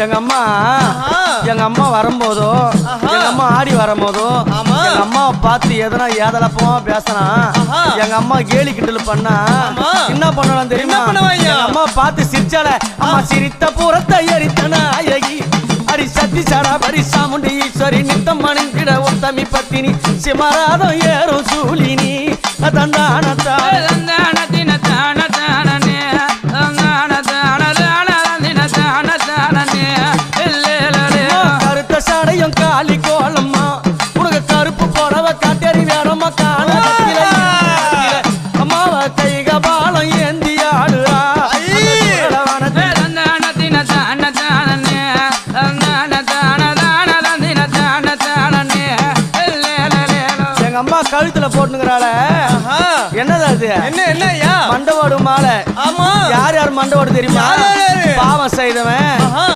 எங்க அம்மா வரும்போதோ எங்க அம்மா ஆடி வரும்போதோ எங்க அம்மாவை பார்த்து எதனா ஏதலப்பமா பேசினா எங்க அம்மா கேலி கிண்டல் பண்ணா என்ன பண்ணலாம் தெரியுமா? எங்க அம்மா பார்த்து சிரிச்சால அம்மா சிரித்த பூரத்தை எரித்தன அழகி அடி சத்தி சாரா பரி சாமுண்டி ஈஸ்வரி நித்தம் மணிந்திட உத்தமி பத்தினி சிமராதம் ஏறும் சூலினி தந்தானத்தா கருத்த சாடையும் காலி கோலம்மா உனக்கு கருப்பு போனவ காட்டறி வேறம்மா காண அம்மாவ கைக பாலம் ஏந்தி ஆடுறா எங்க அம்மா கழுத்துல போட்டுங்கிறாள என்னது அது? என்ன மண்டவோடு மாலை. யார் யார் மண்டவோடு தெரியுமா? பாவம் செய்தவன்